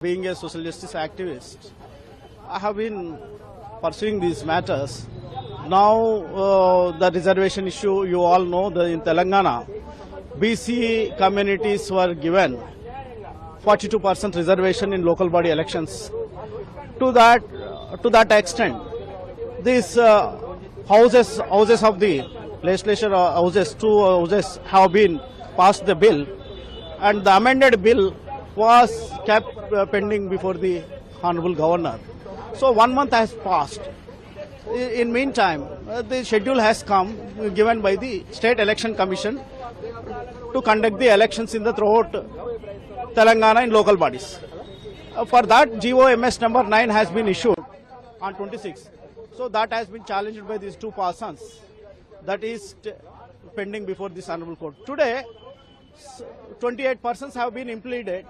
Being a social justice activist, I have been pursuing these matters. Now, the reservation issue, you all know that in Telangana, BC communities were given 42% reservation in local body elections. To that extent, these houses of the legislature houses, two houses have been passed the bill, and the amended bill was kept pending before the Honorable Governor. So 1 month has passed. In meantime, the schedule has come given by the State Election Commission to conduct the elections in the throughout Telangana in local bodies. For that, GOMS number 9 has been issued on 26. So that has been challenged by these two persons. That is pending before this Honorable Court. Today, 28 persons have been impleaded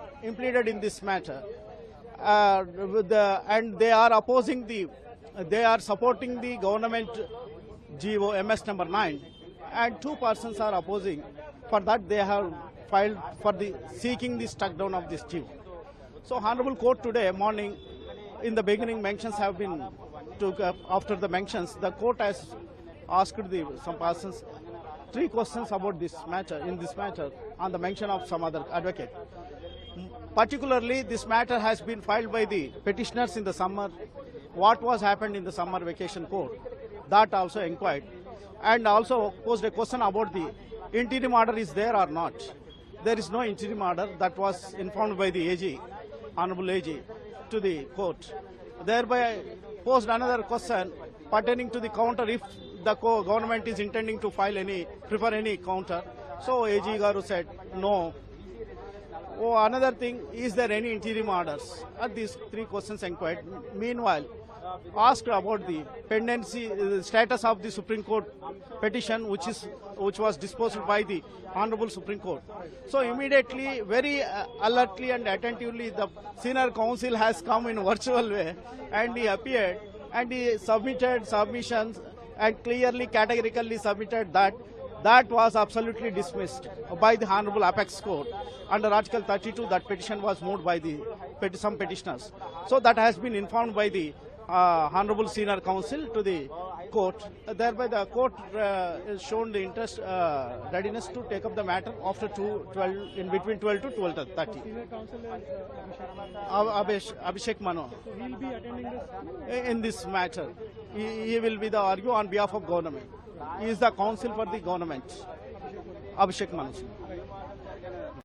in this matter, and they are supporting the government GOMS number 9, and 2 persons are opposing. For that, they have filed for seeking the struck down of this GO. So, Honorable Court today morning, in the beginning, mentions have been took up. After the mentions, the court has asked some persons 3 questions about this matter, on the mention of some other advocate. Particularly, this matter has been filed by the petitioners in the summer. What was happened in the summer vacation court, that also inquired, and also posed a question about the interim order is there or not. There is no interim order. That was informed by the AG, Honorable AG, to the court. Thereby posed another question pertaining to the counter if the government is intending to prefer any counter. So AG Garu said no. Another thing, is there any interim orders? These 3 questions inquired. Meanwhile, asked about the pendency, status of the Supreme Court petition, which was disposed by the Honorable Supreme Court. So immediately, very alertly and attentively, the senior counsel has come in virtual way, and he appeared and he submitted submissions and clearly, categorically submitted that was absolutely dismissed by the Honorable Apex Court. Under Article 32, that petition was moved by some petitioners. So that has been informed by the Honorable Senior Counsel to the court. Thereby, the court has shown the interest, readiness to take up the matter after in between 12 to 12:30. Senior counsel is Abhishek Mano. So he will be attending this? In this matter, he will be the argue on behalf of government. He is the counsel for the government. Abhishek Mano.